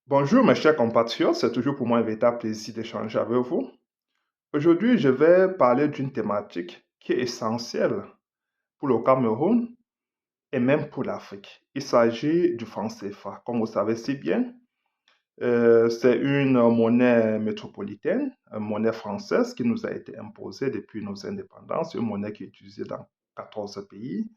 Bonjour mes chers compatriotes, c'est toujours pour moi un véritable plaisir d'échanger avec vous. Aujourd'hui, je vais parler d'une thématique qui est essentielle pour le Cameroun et même pour l'Afrique. Il s'agit du franc CFA. Comme vous savez si bien, c'est une monnaie métropolitaine, une monnaie française qui nous a été imposée depuis nos indépendances, une monnaie qui est utilisée dans 14 pays.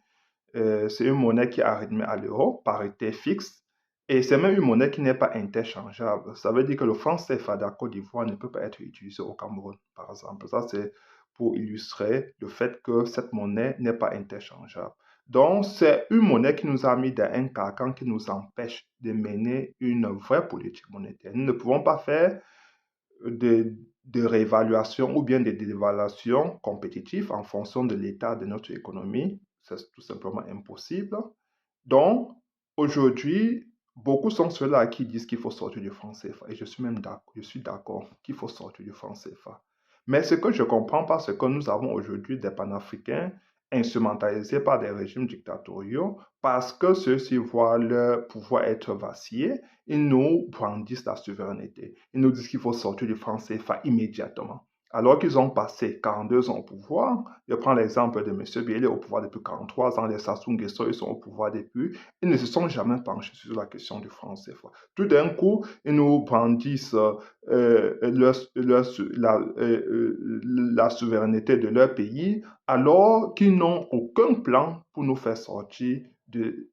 C'est une monnaie qui est arrêtée à l'euro, parité fixe, et c'est même une monnaie qui n'est pas interchangeable. Ça veut dire que le franc CFA de la Côte d'Ivoire ne peut pas être utilisé au Cameroun, par exemple. Ça, c'est pour illustrer le fait que cette monnaie n'est pas interchangeable. Donc, c'est une monnaie qui nous a mis dans un carcan qui nous empêche de mener une vraie politique monétaire. Nous ne pouvons pas faire de, de réévaluation ou bien de dévaluation compétitive en fonction de l'état de notre économie. C'est tout simplement impossible. Donc, aujourd'hui, beaucoup sont ceux-là qui disent qu'il faut sortir du franc CFA. Et je suis même d'accord, je suis d'accord qu'il faut sortir du franc CFA. Mais ce que je comprends pas, c'est que nous avons aujourd'hui des panafricains instrumentalisés par des régimes dictatoriaux parce que ceux-ci voient leur pouvoir être vacillé. Ils nous brandissent la souveraineté. Ils nous disent qu'il faut sortir du franc CFA immédiatement. Alors qu'ils ont passé 42 ans au pouvoir, je prends l'exemple de M. Biel, il est au pouvoir depuis 43 ans, les Sassou Nguesso, ils sont au pouvoir depuis, ils ne se sont jamais penchés sur la question du franc CFA. Tout d'un coup, ils nous brandissent la souveraineté de leur pays, alors qu'ils n'ont aucun plan pour nous faire sortir du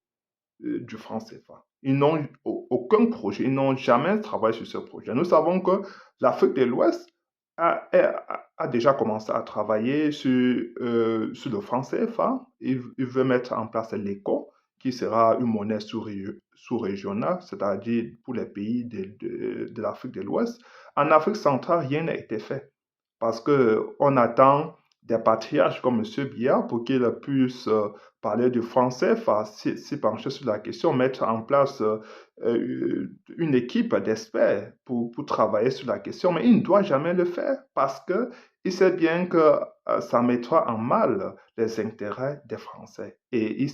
franc CFA. Ils n'ont aucun projet, ils n'ont jamais travaillé sur ce projet. Nous savons que l'Afrique de l'Ouest a déjà commencé à travailler sur le franc CFA. Il veut mettre en place l'ECO, qui sera une monnaie sous-régionale, c'est-à-dire pour les pays de l'Afrique de l'Ouest. En Afrique centrale, rien n'a été fait parce qu'on attend des patriarches comme M. Biya pour qu'il puisse parler du français, s'y pencher sur la question, mettre en place une équipe d'experts pour travailler sur la question, mais il ne doit jamais le faire parce qu'il sait bien que ça mettra en mal les intérêts des Français. Et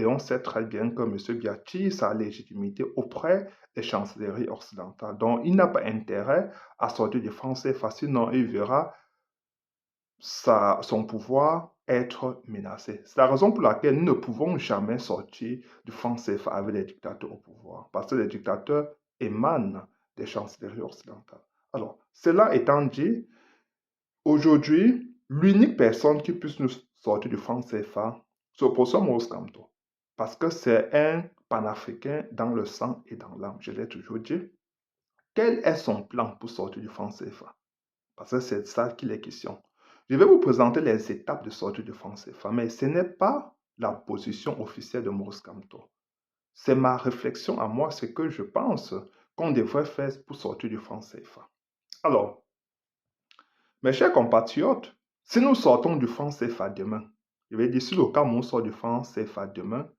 on sait très bien que M. Biya tire sa légitimité auprès des chancelleries occidentales. Donc, il n'a pas intérêt à sortir du français, sinon il verra son pouvoir être menacé. C'est la raison pour laquelle nous ne pouvons jamais sortir du franc CFA avec les dictateurs au pouvoir, parce que les dictateurs émanent des chancelleries occidentales. Alors, cela étant dit, aujourd'hui, l'unique personne qui puisse nous sortir du franc CFA, c'est l'opposant Maurice Kamto, parce que c'est un panafricain dans le sang et dans l'âme, je l'ai toujours dit. Quel est son plan pour sortir du franc CFA? Parce que c'est de ça qu'il est question. Je vais vous présenter les étapes de sortie du franc CFA, mais ce n'est pas la position officielle de Maurice Kamto. C'est ma réflexion à moi, ce que je pense qu'on devrait faire pour sortir du franc CFA. Alors, mes chers compatriotes, si nous sortons du franc CFA demain, je vais dire, si le Cameroun sort du franc CFA demain,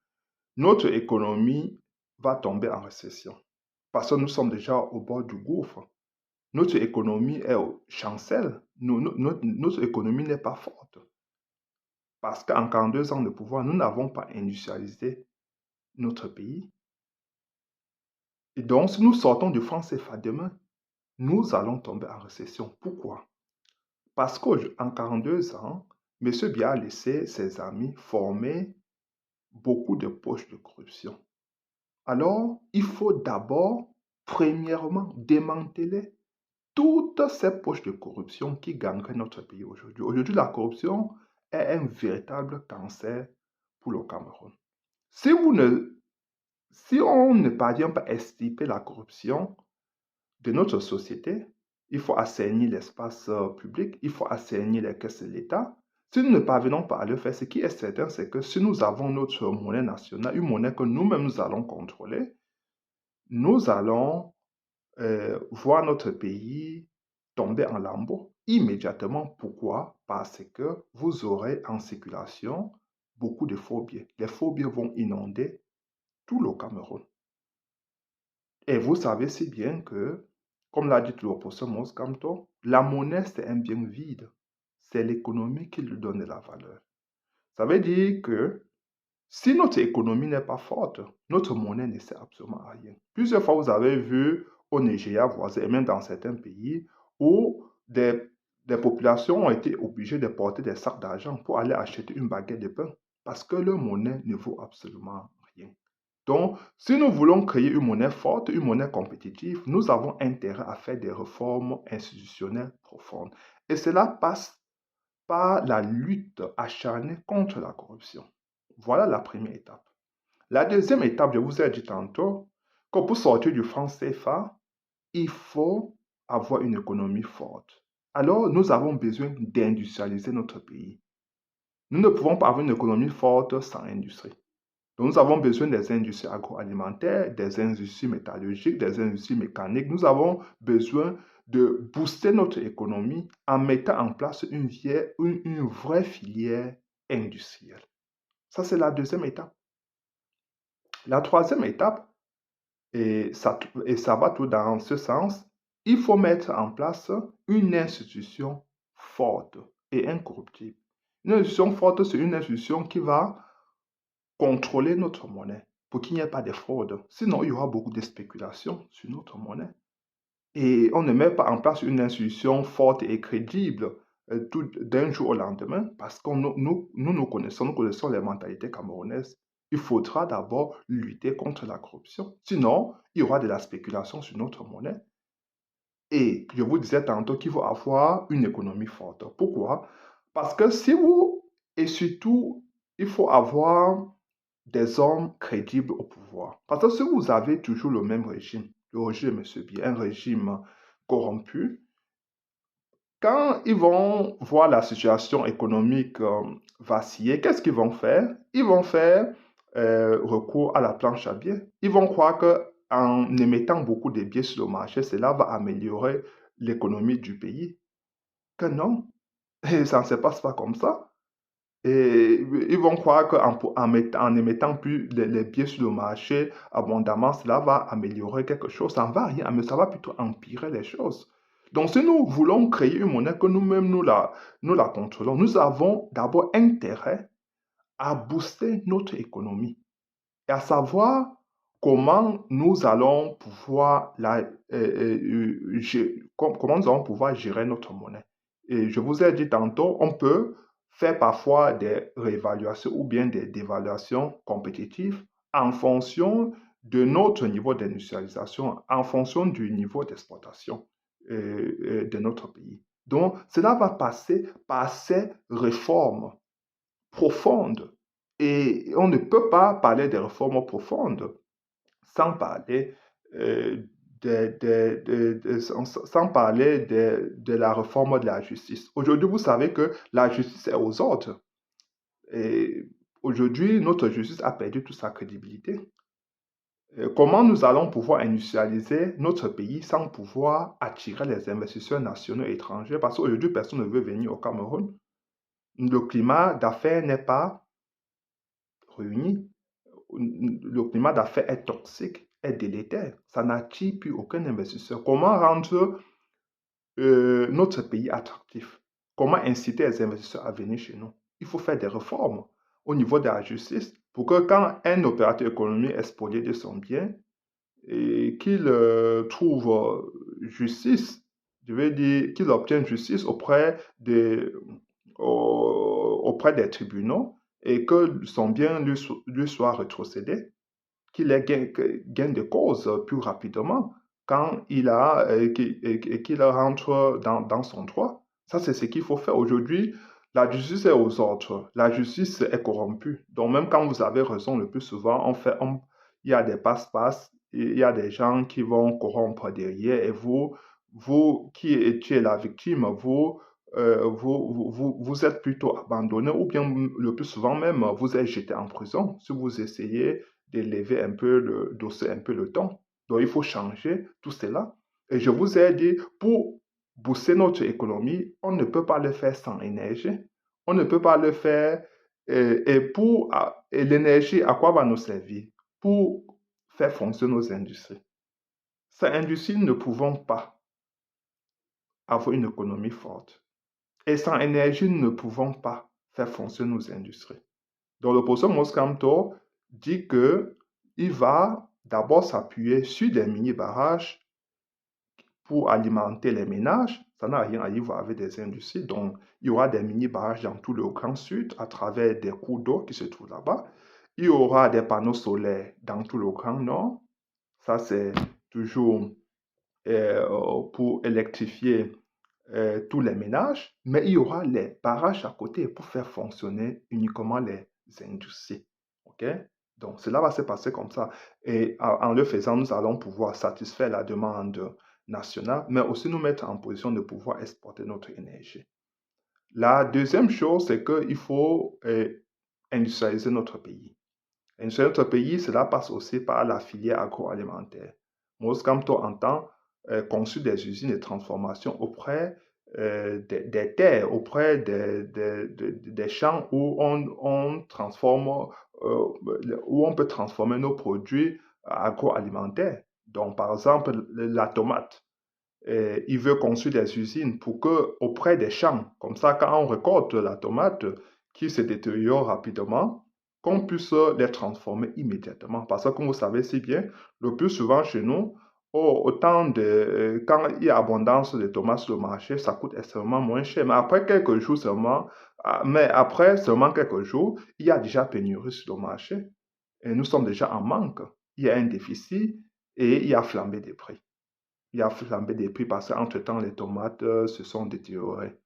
notre économie va tomber en récession. Parce que nous sommes déjà au bord du gouffre. Notre économie est chancelle. Notre économie n'est pas forte. Parce qu'en 42 ans de pouvoir, nous n'avons pas industrialisé notre pays. Et donc, si nous sortons du franc CFA demain, nous allons tomber en récession. Pourquoi? Parce qu'en 42 ans, M. Biya a laissé ses amis former beaucoup de poches de corruption. Alors, il faut d'abord, premièrement, démanteler toutes ces poches de corruption qui gangrènent notre pays aujourd'hui. Aujourd'hui, la corruption est un véritable cancer pour le Cameroun. Si, si on ne parvient pas à extirper la corruption de notre société, il faut assainir l'espace public, il faut assainir les caisses de l'État. Si nous ne parvenons pas à le faire, ce qui est certain, c'est que si nous avons notre monnaie nationale, une monnaie que nous-mêmes nous allons contrôler, nous allons voir notre pays tomber en lambeaux immédiatement. Pourquoi? Parce que vous aurez en circulation beaucoup de faux billets. Les faux billets vont inonder tout le Cameroun. Et vous savez si bien que, comme l'a dit l'opposant Mos Kamto, la monnaie, c'est un bien vide. C'est l'économie qui lui donne de la valeur. Ça veut dire que si notre économie n'est pas forte, notre monnaie ne sert absolument à rien. Plusieurs fois, vous avez vu au Nigeria voisin et même dans certains pays où des populations ont été obligées de porter des sacs d'argent pour aller acheter une baguette de pain parce que leur monnaie ne vaut absolument rien. Donc, si nous voulons créer une monnaie forte, une monnaie compétitive, nous avons intérêt à faire des réformes institutionnelles profondes. Et cela passe par la lutte acharnée contre la corruption. Voilà la première étape. La deuxième étape, je vous ai dit tantôt, que pour sortir du franc CFA, il faut avoir une économie forte. Alors, nous avons besoin d'industrialiser notre pays. Nous ne pouvons pas avoir une économie forte sans industrie. Donc, nous avons besoin des industries agroalimentaires, des industries métallurgiques, des industries mécaniques. Nous avons besoin de booster notre économie en mettant en place une vraie filière industrielle. Ça, c'est la deuxième étape. La troisième étape, et ça va tout dans ce sens, il faut mettre en place une institution forte et incorruptible. Une institution forte, c'est une institution qui va contrôler notre monnaie pour qu'il n'y ait pas de fraude. Sinon, il y aura beaucoup de spéculation sur notre monnaie. Et on ne met pas en place une institution forte et crédible d'un jour au lendemain parce que nous connaissons les mentalités camerounaises. Il faudra d'abord lutter contre la corruption. Sinon, il y aura de la spéculation sur notre monnaie. Et je vous disais tantôt qu'il faut avoir une économie forte. Pourquoi? Parce que si vous, et surtout, il faut avoir des hommes crédibles au pouvoir. Parce que si vous avez toujours le même régime, le régime est bien, un régime corrompu, quand ils vont voir la situation économique vaciller, qu'est-ce qu'ils vont faire? Ils vont faire recours à la planche à billets. Ils vont croire qu'en émettant beaucoup de billets sur le marché, cela va améliorer l'économie du pays. Que non, et ça ne se passe pas comme ça. Et ils vont croire qu'en émettant plus les billets sur le marché abondamment, cela va améliorer quelque chose. Ça ne va rien, mais ça va plutôt empirer les choses. Donc, si nous voulons créer une monnaie que nous-mêmes nous la contrôlons, nous avons d'abord intérêt à booster notre économie et à savoir comment nous allons pouvoir comment nous allons pouvoir gérer notre monnaie. Et je vous ai dit tantôt, on peut faire parfois des réévaluations ou bien des dévaluations compétitives en fonction de notre niveau d'industrialisation, en fonction du niveau d'exploitation de notre pays. Donc, cela va passer par ces réformes profondes. Et on ne peut pas parler de réformes profondes sans parler, euh, sans parler de la réforme de la justice. Aujourd'hui, vous savez que la justice est aux ordres. Et aujourd'hui, notre justice a perdu toute sa crédibilité. Comment nous allons pouvoir industrialiser notre pays sans pouvoir attirer les investisseurs nationaux et étrangers? Parce qu'aujourd'hui, personne ne veut venir au Cameroun. Le climat d'affaires n'est pas réuni. Le climat d'affaires est toxique, est délétère. Ça n'attire plus aucun investisseur. Comment rendre notre pays attractif? Comment inciter les investisseurs à venir chez nous? Il faut faire des réformes au niveau de la justice pour que quand un opérateur économique est spolié de son bien et qu'il trouve justice, je veux dire qu'il obtienne justice auprès des tribunaux et que son bien lui soit rétrocédé, qu'il ait gain de cause plus rapidement quand qu'il rentre dans son droit. Ça, c'est ce qu'il faut faire. Aujourd'hui, la justice est aux ordres. La justice est corrompue. Donc, même quand vous avez raison, le plus souvent, il y a des passe-passe, il y a des gens qui vont corrompre derrière et vous qui étiez la victime, vous êtes plutôt abandonné ou bien le plus souvent même, vous êtes jeté en prison si vous essayez d'élever un peu d'hausser un peu le ton. Donc, il faut changer tout cela. Et je vous ai dit, pour booster notre économie, on ne peut pas le faire sans énergie. On ne peut pas le faire. Et l'énergie, à quoi va nous servir? Pour faire fonctionner nos industries. Ces industries ne pouvons pas avoir une économie forte. Et sans énergie, nous ne pouvons pas faire fonctionner nos industries. Donc, le professeur Moscato dit qu'il va d'abord s'appuyer sur des mini-barrages pour alimenter les ménages. Ça n'a rien à voir avec des industries. Donc, il y aura des mini-barrages dans tout le Grand Sud à travers des cours d'eau qui se trouvent là-bas. Il y aura des panneaux solaires dans tout le Grand Nord. Ça, c'est toujours pour électrifier tous les ménages. Mais il y aura les barrages à côté pour faire fonctionner uniquement les industries. OK? Donc, cela va se passer comme ça. Et en le faisant, nous allons pouvoir satisfaire la demande nationale, mais aussi nous mettre en position de pouvoir exporter notre énergie. La deuxième chose, c'est qu'il faut industrialiser notre pays. Industrialiser notre pays, cela passe aussi par la filière agroalimentaire. Moscamto entend conçu des usines de transformation auprès des terres, auprès des champs où on transforme, où on peut transformer nos produits agroalimentaires. Donc, par exemple, la tomate. Il veut construire des usines pour que, auprès des champs, comme ça, quand on récolte la tomate qui se détériore rapidement, qu'on puisse les transformer immédiatement. Parce que, comme vous savez si bien, le plus souvent chez nous, quand il y a abondance de tomates sur le marché, ça coûte extrêmement moins cher. Mais après quelques jours seulement, quelques jours, il y a déjà pénurie sur le marché. Et nous sommes déjà en manque. Il y a un déficit et il y a flambé des prix. Il y a flambé des prix parce qu'entre-temps, les tomates se sont détériorées.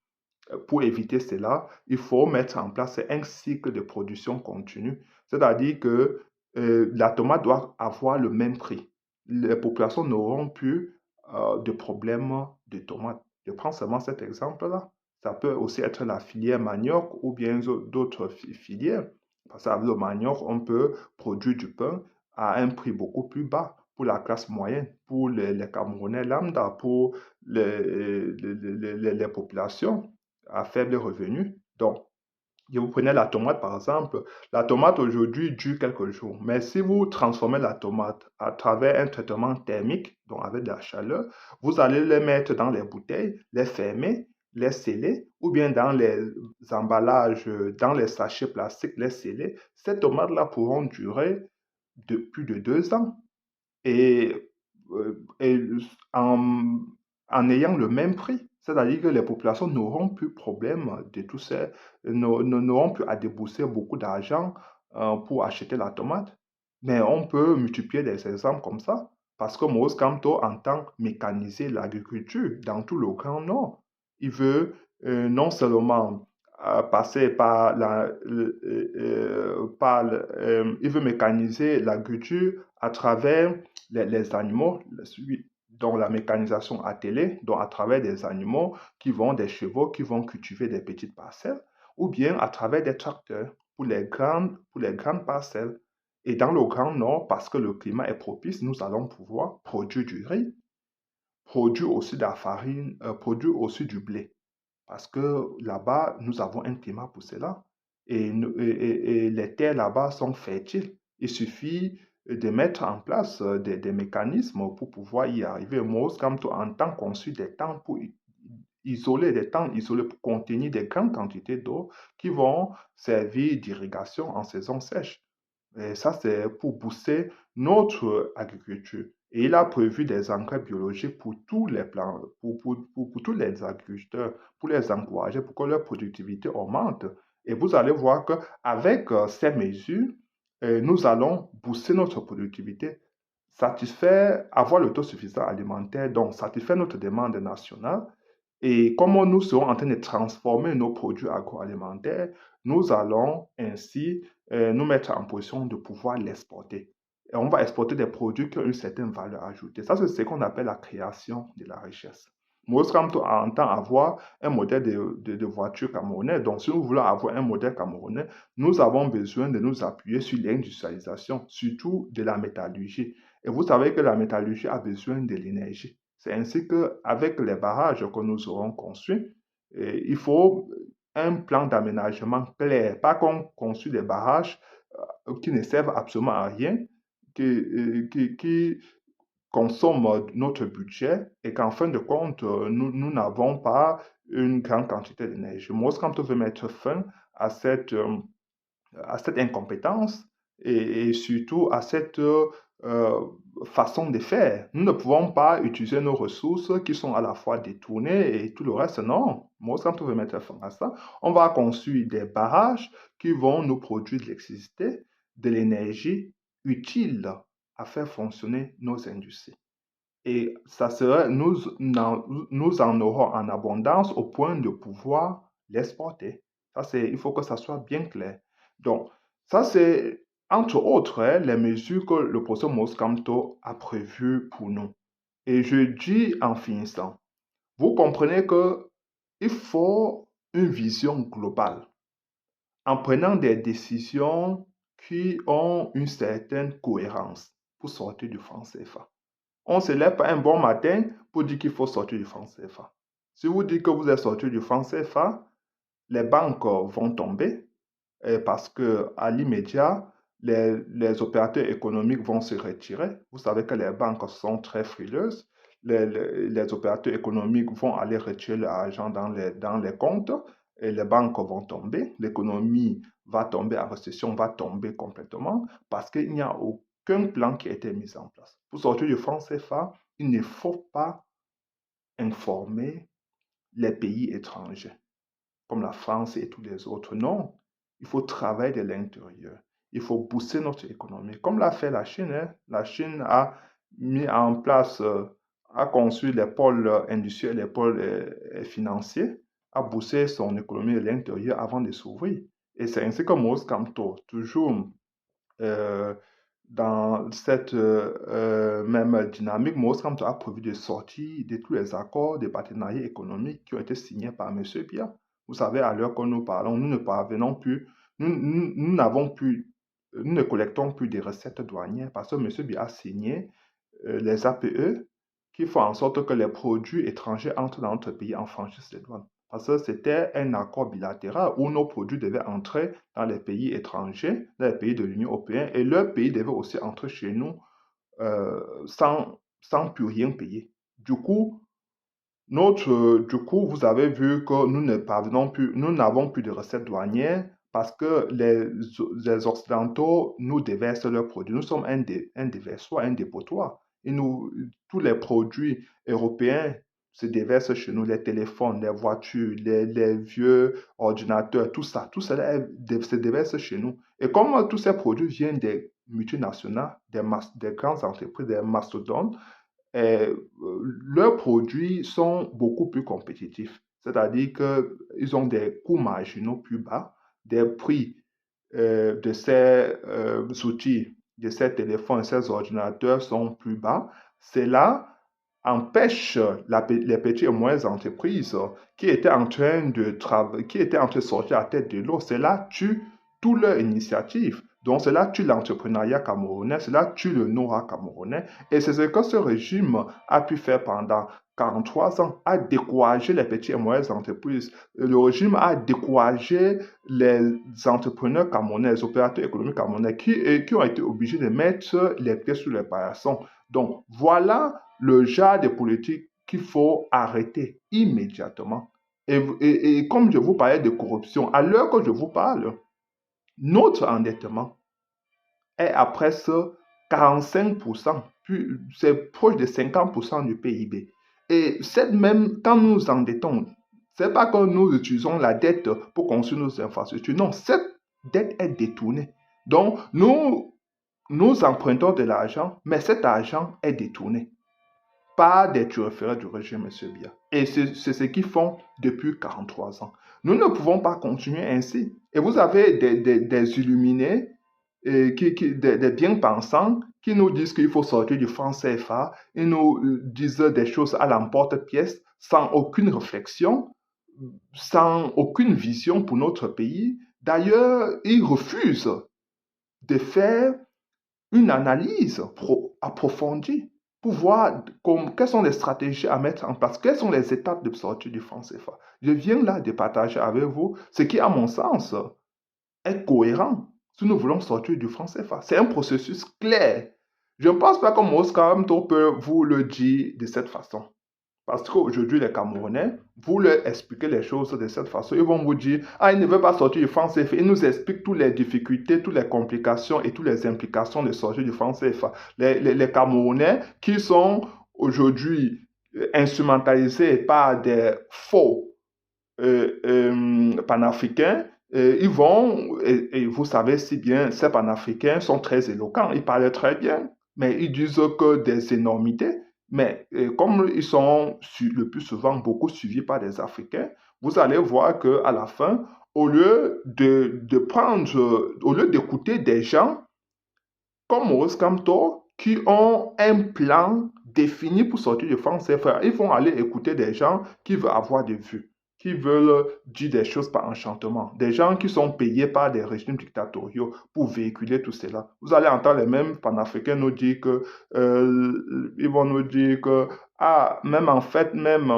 Pour éviter cela, il faut mettre en place un cycle de production continue, c'est-à-dire que la tomate doit avoir le même prix. Les populations n'auront plus de problème de tomates. Je prends seulement cet exemple-là. Ça peut aussi être la filière manioc ou bien d'autres filières. Parce qu'avec le manioc, on peut produire du pain à un prix beaucoup plus bas pour la classe moyenne, pour les Camerounais lambda, pour les populations à faible revenu. Donc, si vous prenez la tomate par exemple, la tomate aujourd'hui dure quelques jours. Mais si vous transformez la tomate à travers un traitement thermique, donc avec de la chaleur, vous allez les mettre dans les bouteilles, les fermer, les sceller, ou bien dans les emballages, dans les sachets plastiques, les sceller. Ces tomates-là pourront durer de plus de 2 ans et en ayant le même prix. C'est-à-dire que les populations n'auront plus problème de tout ça, n'auront plus à débourser beaucoup d'argent pour acheter la tomate. Mais on peut multiplier des exemples comme ça parce que Moïse Kamto entend mécaniser l'agriculture dans tout le Grand Nord. Il veut non seulement passer par il veut mécaniser l'agriculture à travers les animaux, dont la mécanisation attelée, donc à travers des animaux des chevaux qui vont cultiver des petites parcelles, ou bien à travers des tracteurs pour les grandes parcelles. Et dans le Grand Nord, parce que le climat est propice, nous allons pouvoir produire du riz, produire aussi de la farine, produire aussi du blé. Parce que là-bas, nous avons un climat pour cela. Et les terres là-bas sont fertiles. Il suffit de mettre en place des mécanismes pour pouvoir y arriver. Moi, comme tout, en temps conçu des temps pour isoler des temps isolés pour contenir des grandes quantités d'eau qui vont servir d'irrigation en saison sèche. Et ça, c'est pour booster notre agriculture. Et il a prévu des engrais biologiques pour tous les plants, pour tous les agriculteurs, pour les encourager, pour que leur productivité augmente. Et vous allez voir qu'avec ces mesures, nous allons booster notre productivité, satisfaire, avoir l'autosuffisance alimentaire, donc satisfaire notre demande nationale. Et comme nous serons en train de transformer nos produits agroalimentaires, nous allons ainsi nous mettre en position de pouvoir l'exporter. Et on va exporter des produits qui ont une certaine valeur ajoutée. Ça, c'est ce qu'on appelle la création de la richesse. Moscamto entend avoir un modèle de voiture camerounais. Donc, si nous voulons avoir un modèle camerounais, nous avons besoin de nous appuyer sur l'industrialisation, surtout de la métallurgie. Et vous savez que la métallurgie a besoin de l'énergie. C'est ainsi qu'avec les barrages que nous aurons construits, il faut un plan d'aménagement clair, pas qu'on construit des barrages qui ne servent absolument à rien, qui consomment notre budget et qu'en fin de compte, nous n'avons pas une grande quantité d'énergie. Moi, quand on veut mettre fin à cette incompétence et surtout à cette façon de faire. Nous ne pouvons pas utiliser nos ressources qui sont à la fois détournées et tout le reste. Non, moi, quand on veut mettre fin à ça, on va construire des barrages qui vont nous produire de l'électricité, de l'énergie utile à faire fonctionner nos industries. Et ça serait, nous en aurons en abondance au point de pouvoir l'exporter. Il faut que ça soit bien clair. Donc, ça, c'est entre autres les mesures que le professeur Moscato a prévues pour nous. Et je dis en finissant, vous comprenez que il faut une vision globale en prenant des décisions qui ont une certaine cohérence pour sortir du franc CFA. On ne se lève pas un bon matin pour dire qu'il faut sortir du franc CFA. Si vous dites que vous êtes sorti du franc CFA, les banques vont tomber parce qu'à l'immédiat, les opérateurs économiques vont se retirer. Vous savez que les banques sont très frileuses. Les opérateurs économiques vont aller retirer l'argent dans les comptes et les banques vont tomber. L'économie va tomber en récession, va tomber complètement parce qu'il n'y a aucun plan qui a été mis en place. Pour sortir du franc CFA, il ne faut pas informer les pays étrangers comme la France et tous les autres. Non, il faut travailler de l'intérieur. Il faut booster notre économie, comme l'a fait la Chine. Hein. La Chine a mis en place, a conçu les pôles industriels, les pôles financiers, a boosté son économie de l'intérieur avant de s'ouvrir. Et c'est ainsi que Mos Camto, toujours dans cette même dynamique, Mos Camto a prévu de sortir de tous les accords de partenariat économique qui ont été signés par M. Biya. Vous savez, à l'heure que nous parlons, nous ne parvenons plus, nous n'avons plus, nous ne collectons plus des recettes douanières parce que M. Biya a signé les APE qui font en sorte que les produits étrangers entrent dans notre pays en franchise des douanes. Parce que c'était un accord bilatéral où nos produits devaient entrer dans les pays étrangers, dans les pays de l'Union européenne, et leurs pays devaient aussi entrer chez nous sans plus rien payer. Du coup, vous avez vu que nous ne parvenons plus, nous n'avons plus de recettes douanières parce que les Occidentaux nous déversent leurs produits. Nous sommes un déversoir, un dépotoir. Et tous les produits européens se déversent chez nous, les téléphones, les voitures, les vieux ordinateurs, tout ça, se déverse chez nous. Et comme tous ces produits viennent des multinationales, des grandes entreprises, des mastodontes, leurs produits sont beaucoup plus compétitifs. C'est-à-dire qu'ils ont des coûts marginaux plus bas, des prix de ces outils, de ces téléphones, ces ordinateurs sont plus bas. Cela empêche les petites et moyennes entreprises qui étaient en train de sortir à tête de l'eau. Cela tue toute leur initiative. Donc, cela tue l'entrepreneuriat camerounais, cela tue le know-how camerounais. Et c'est ce que ce régime a pu faire pendant 43 ans, a découragé les petites et moyennes entreprises. Le régime a découragé les entrepreneurs camerounais, les opérateurs économiques camerounais qui ont été obligés de mettre les pieds sur les paillasson. Donc, voilà le genre de politique qu'il faut arrêter immédiatement. Et comme je vous parlais de corruption, à l'heure que je vous parle, notre endettement est à presque 45%, puis c'est proche de 50% du PIB. Et quand nous nous endettons, ce n'est pas que nous utilisons la dette pour construire nos infrastructures. Non, cette dette est détournée. Donc, nous empruntons de l'argent, mais cet argent est détourné par des turiféraires du régime M. Biya. Et c'est ce qu'ils font depuis 43 ans. Nous ne pouvons pas continuer ainsi. Et vous avez des illuminés, des bien-pensants qui nous disent qu'il faut sortir du franc CFA. Ils nous disent des choses à l'emporte-pièce sans aucune réflexion, sans aucune vision pour notre pays. D'ailleurs, ils refusent de faire une analyse approfondie pour voir quelles sont les stratégies à mettre en place, quelles sont les étapes de sortie du franc CFA. Je viens là de partager avec vous ce qui, à mon sens, est cohérent si nous voulons sortir du franc CFA. C'est un processus clair. Je ne pense pas que Moscato peut vous le dire de cette façon. Parce qu'aujourd'hui, les Camerounais, vous leur expliquez les choses de cette façon. Ils vont vous dire, ah, ils ne veulent pas sortir du franc CFA. Ils nous expliquent toutes les difficultés, toutes les complications et toutes les implications de sortir du franc CFA. Les Camerounais qui sont aujourd'hui instrumentalisés par des faux panafricains, ils vont, et vous savez si bien, ces panafricains sont très éloquents, ils parlent très bien, mais ils disent que des énormités. Mais comme ils sont le plus souvent beaucoup suivis par des Africains, vous allez voir qu'à la fin, au lieu d'écouter des gens comme Maurice Kamto, qui ont un plan défini pour sortir du franc CFA, ils vont aller écouter des gens qui veulent avoir des vues, qui veulent dire des choses par enchantement, des gens qui sont payés par des régimes dictatoriaux pour véhiculer tout cela. Vous allez entendre les mêmes panafricains nous dire que, ils vont nous dire que, ah, même en fait, même,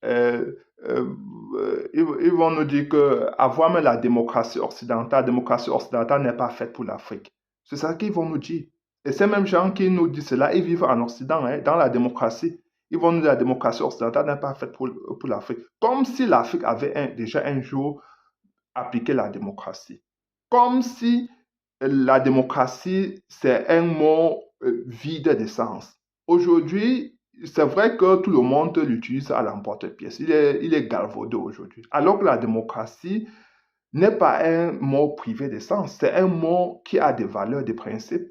euh, euh, ils vont nous dire que avoir même la démocratie occidentale n'est pas faite pour l'Afrique. C'est ça qu'ils vont nous dire. Et ces mêmes gens qui nous disent cela, ils vivent en Occident, hein, dans la démocratie. Ils vont nous dire que la démocratie occidentale n'est pas faite pour l'Afrique. Comme si l'Afrique avait déjà un jour appliqué la démocratie. Comme si la démocratie, c'est un mot vide de sens. Aujourd'hui, c'est vrai que tout le monde l'utilise à l'emporte-pièce. Il est galvaudé aujourd'hui. Alors que la démocratie n'est pas un mot privé de sens, c'est un mot qui a des valeurs, des principes.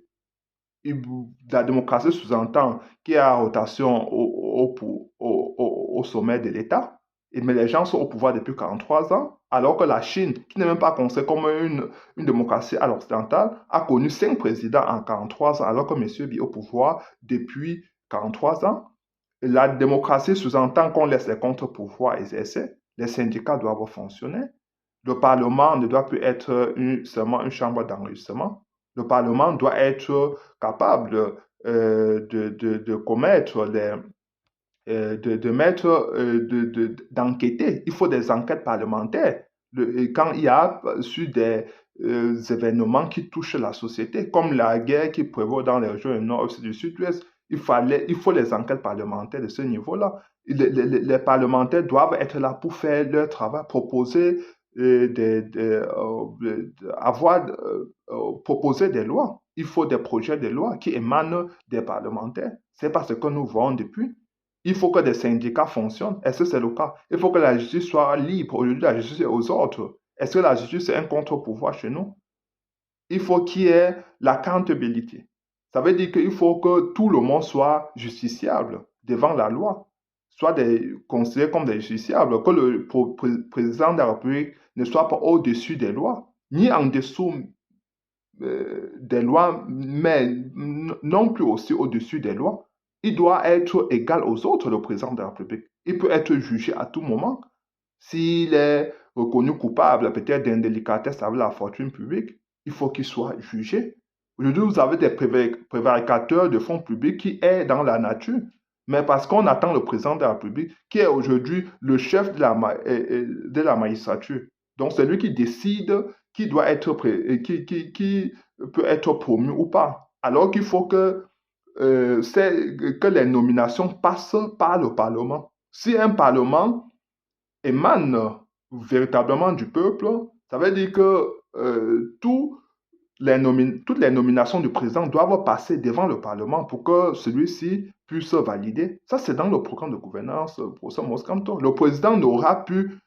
La démocratie sous-entend qu'il y a rotation au sommet de l'État, mais les gens sont au pouvoir depuis 43 ans, alors que la Chine, qui n'est même pas considérée comme une démocratie à l'occidentale, a connu 5 présidents en 43 ans, alors que M. Bi est au pouvoir depuis 43 ans. La démocratie sous-entend qu'on laisse les contre-pouvoirs exercer, les syndicats doivent fonctionner, le Parlement ne doit plus être seulement une chambre d'enregistrement. Le Parlement doit être capable de commettre d'enquêter. Il faut des enquêtes parlementaires. Quand il y a sur des événements qui touchent la société, comme la guerre qui prévaut dans les régions du Nord et du Sud-Ouest, il faut les enquêtes parlementaires de ce niveau-là. Les parlementaires doivent être là pour faire leur travail, proposer proposer des lois. Il faut des projets de loi qui émanent des parlementaires. C'est parce que nous voyons depuis. Il faut que des syndicats fonctionnent. Est-ce que c'est le cas? Il faut que la justice soit libre. Aujourd'hui, la justice est aux autres. Est-ce que la justice est un contre-pouvoir chez nous? Il faut qu'il y ait l'accountability. Ça veut dire qu'il faut que tout le monde soit justiciable devant la loi, soit considéré comme des justiciables, que le président de la République ne soit pas au-dessus des lois, ni en dessous des lois, mais non plus aussi au-dessus des lois. Il doit être égal aux autres, le président de la République. Il peut être jugé à tout moment. S'il est reconnu coupable, peut-être d'indélicatesse avec la fortune publique, il faut qu'il soit jugé. Aujourd'hui, vous avez des prévaricateurs de fonds publics qui est dans la nature. Mais parce qu'on attend le président de la République, qui est aujourd'hui le chef de la magistrature. Donc, c'est lui qui décide qui doit être qui peut être promu ou pas. Alors qu'il faut que les nominations passent par le Parlement. Si un Parlement émane véritablement du peuple, ça veut dire que toutes les nominations du président doivent passer devant le Parlement pour que celui-ci puisse valider. Ça, c'est dans le programme de gouvernance pour ce Moscanto. Le président n'aura plus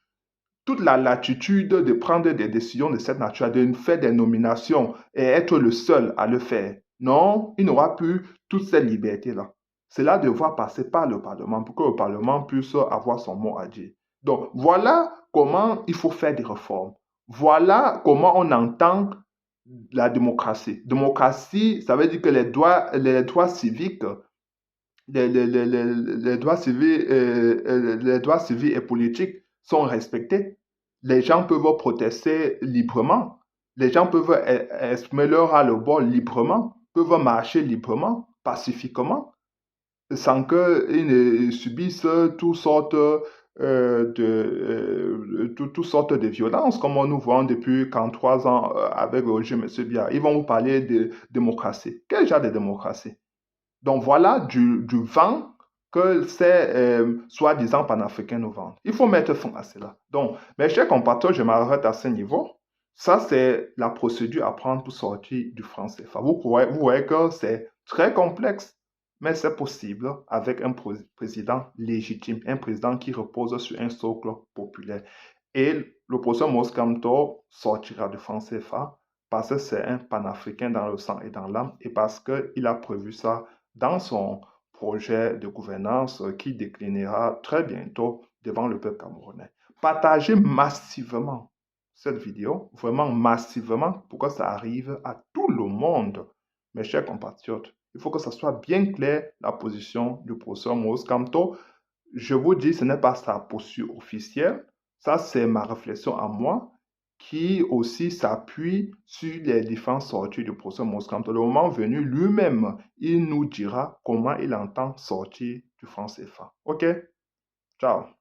toute la latitude de prendre des décisions de cette nature, de faire des nominations et être le seul à le faire. Non, il n'aura plus toutes ces libertés-là. Cela devra passer par le Parlement pour que le Parlement puisse avoir son mot à dire. Donc, voilà comment il faut faire des réformes. Voilà comment on entend la démocratie. Démocratie, ça veut dire que les droits civiques, les droits civils et politiques sont respectés. Les gens peuvent protester librement. Les gens peuvent exprimer leur ras-le-bol librement, peuvent marcher librement, pacifiquement, sans qu'ils ne subissent toutes sortes de violences, comme nous voyons depuis 43 ans avec le régime M. Biya. Ils vont vous parler de démocratie. Quel genre de démocratie? Donc voilà du vent que ces soi-disant panafricains nous vendent. Il faut mettre fin à cela. Donc, mes chers compatriotes, je m'arrête à ce niveau. Ça, c'est la procédure à prendre pour sortir du franc CFA. Vous voyez que c'est très complexe, mais c'est possible avec un président légitime, un président qui repose sur un socle populaire. Et le professeur Maurice Kamto sortira du franc CFA parce que c'est un panafricain dans le sang et dans l'âme et parce qu'il a prévu ça dans son projet de gouvernance qui déclinera très bientôt devant le peuple camerounais. Partagez massivement cette vidéo, vraiment massivement, pour que ça arrive à tout le monde, mes chers compatriotes. Il faut que ça soit bien clair la position du professeur Maurice Kamto. Je vous dis, ce n'est pas sa posture officielle. Ça, c'est ma réflexion à moi qui aussi s'appuie sur les différentes sorties du professeur Maurice Kamto. Le moment venu, lui-même, il nous dira comment il entend sortir du franc CFA. OK? Ciao.